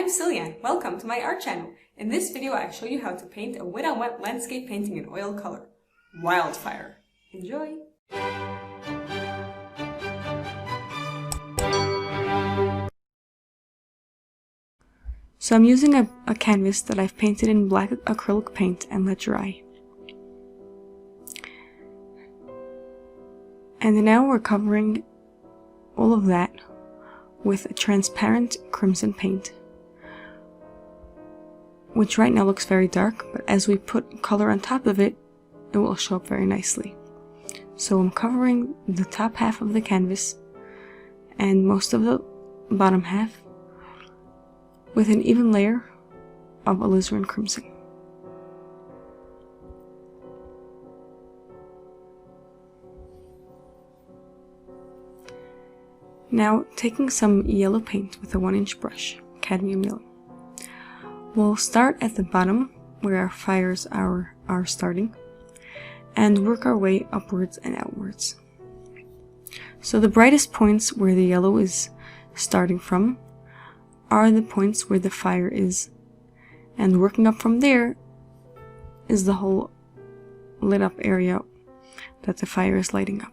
I'm Ciliann. Welcome to my art channel. In this video I show you how to paint a wet on wet landscape painting in oil color. Wildfire. Enjoy! So I'm using a canvas that I've painted in black acrylic paint and let dry. And now we're covering all of that with a transparent crimson paint, which right now looks very dark, but as we put color on top of it, it will show up very nicely. So I'm covering the top half of the canvas and most of the bottom half with an even layer of alizarin crimson. Now, taking some yellow paint with a 1-inch brush, cadmium yellow, we'll start at the bottom where our fires are starting and work our way upwards and outwards. So the brightest points where the yellow is starting from are the points where the fire is, and working up from there is the whole lit up area that the fire is lighting up.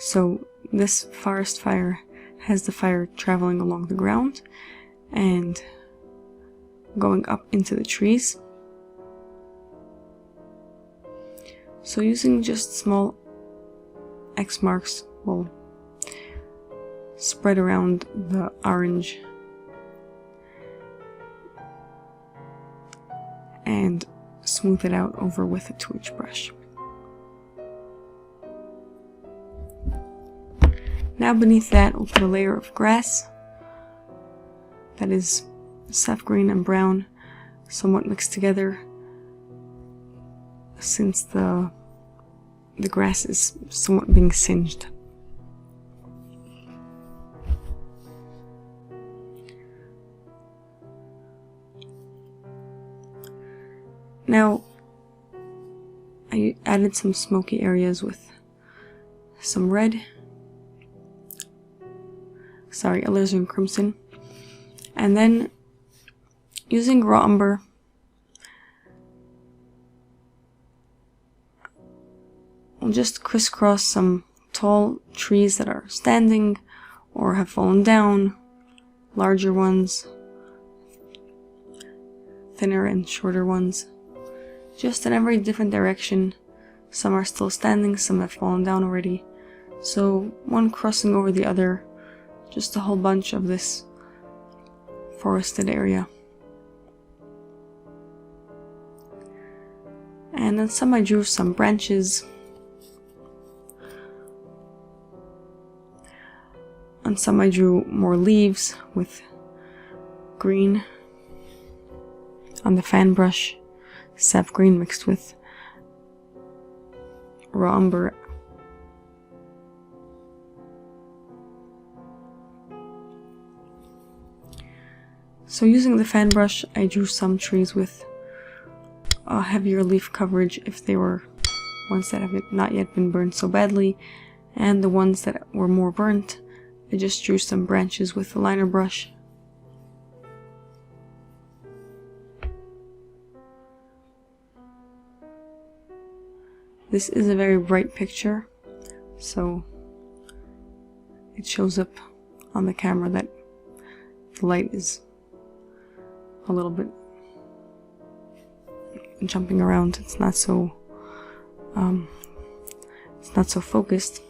So this forest fire has the fire traveling along the ground and going up into the trees. So using just small X marks will spread around the orange and smooth it out over with a 2-inch brush. Now beneath that we'll put a layer of grass that is sap green and brown, somewhat mixed together, since the grass is somewhat being singed. Now I added some smoky areas with some red, alizarin crimson, and then using raw umber we'll just crisscross some tall trees that are standing or have fallen down, larger ones, thinner and shorter ones, just in every different direction. Some are still standing, some have fallen down already, so one crossing over the other, just a whole bunch of this forested area. And then some I drew some branches. On some I drew more leaves with green. On the fan brush, sap green mixed with raw umber. So using the fan brush, I drew some trees with a heavier leaf coverage if they were ones that have not yet been burned so badly, and the ones that were more burnt, I just drew some branches with the liner brush. This is a very bright picture, so it shows up on the camera that the light is a little bit jumping around. It's not so focused.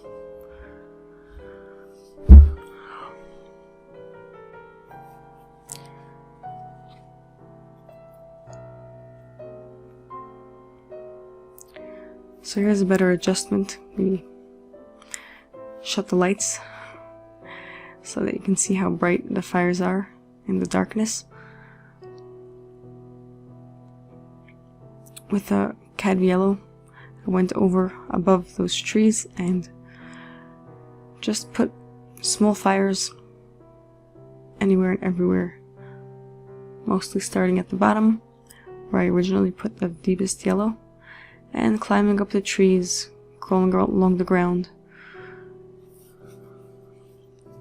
So here's a better adjustment. We shut the lights so that you can see how bright the fires are in the darkness. With a cad yellow, I went over above those trees and just put small fires anywhere and everywhere, mostly starting at the bottom where I originally put the deepest yellow, and climbing up the trees, crawling along the ground,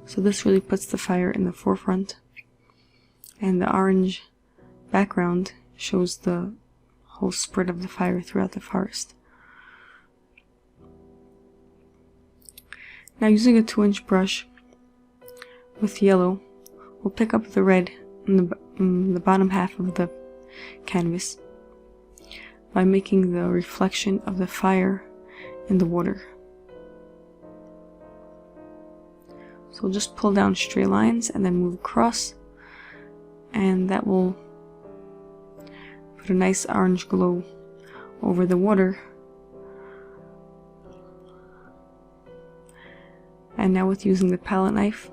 So this really puts the fire in the forefront, and the orange background shows the whole spread of the fire throughout the forest. Now, using a 2-inch brush with yellow, we'll pick up the red in the bottom half of the canvas by making the reflection of the fire in the water. So we'll just pull down straight lines and then move across, and that will put a nice orange glow over the water. And now, with using the palette knife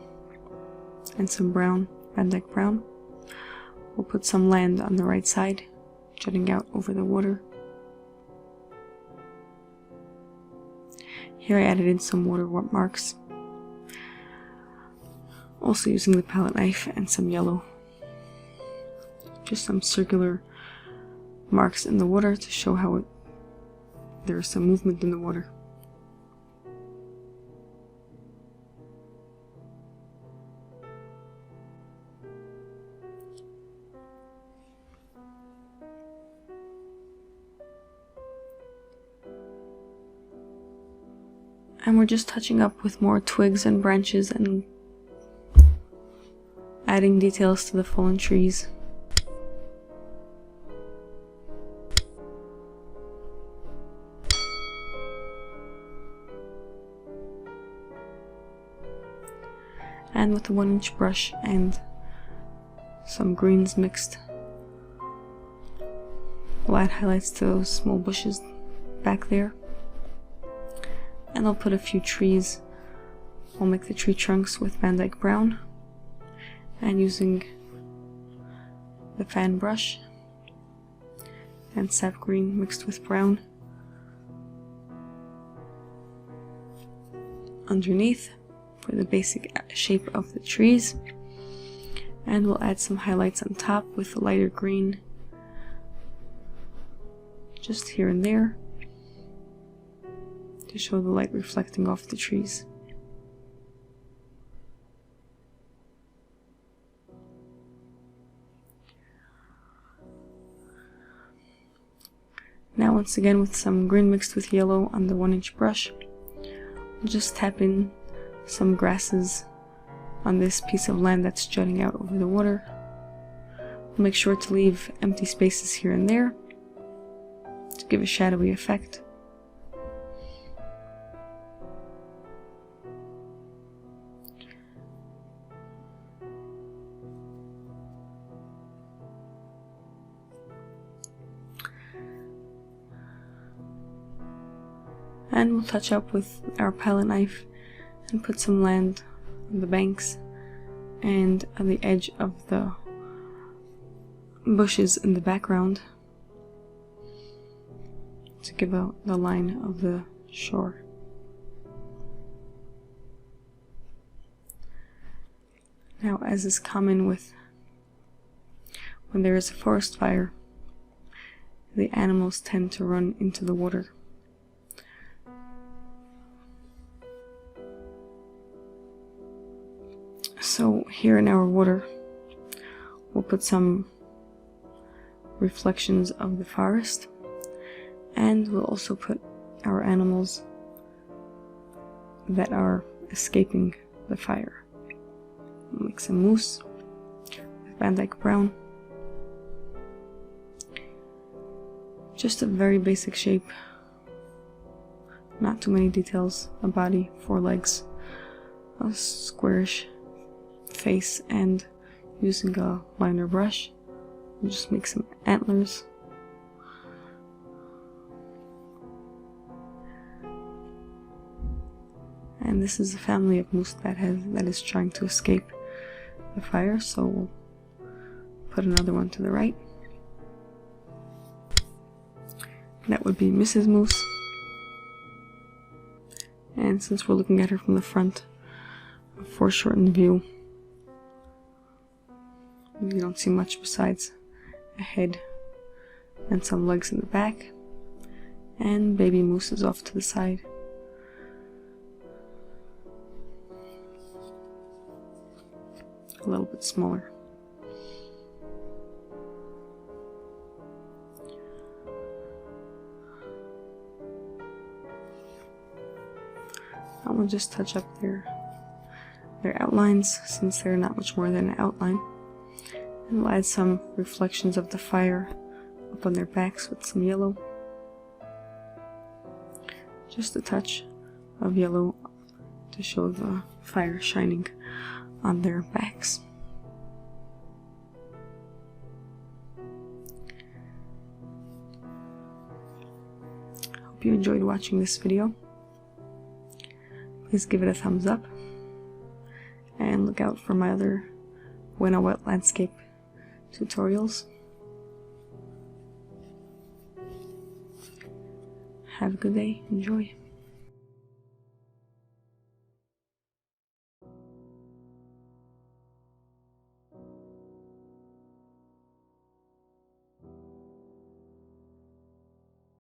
and some brown, Van Dyke brown, we'll put some land on the right side, jutting out over the water. Here I added in some watermarks, also using the palette knife and some yellow. Just some circular marks in the water to show how there is some movement in the water. And we're just touching up with more twigs and branches and adding details to the fallen trees. And with a 1-inch brush and some greens mixed, we'll add highlights to those small bushes back there. And I'll put a few trees. I'll make the tree trunks with Van Dyke brown, and using the fan brush and sap green mixed with brown underneath for the basic shape of the trees. And we'll add some highlights on top with lighter green just here and there to show the light reflecting off the trees. Now, once again, with some green mixed with yellow on the 1-inch brush, we'll just tap in some grasses on this piece of land that's jutting out over the water. We'll make sure to leave empty spaces here and there to give a shadowy effect. And we'll touch up with our palette knife and put some land on the banks and on the edge of the bushes in the background to give out the line of the shore. Now, as is common when there is a forest fire, the animals tend to run into the water. So here in our water, we'll put some reflections of the forest, and we'll also put our animals that are escaping the fire. We'll make some moose with Van Dyke brown. Just a very basic shape, not too many details. A body, 4 legs, a squarish face, and using a liner brush, we'll just make some antlers. And this is a family of moose that is trying to escape the fire, so we'll put another one to the right. That would be Mrs. Moose. And since we're looking at her from the front, a foreshortened view, you don't see much besides a head and some legs in the back, and baby moose is off to the side. a little bit smaller. I will just touch up their outlines, since they're not much more than an outline, and we'll add some reflections of the fire up on their backs with some yellow. Just a touch of yellow to show the fire shining on their backs. Hope you enjoyed watching this video. Please give it a thumbs up, and look out for my other when a wet landscape tutorials. Have a good day. Enjoy.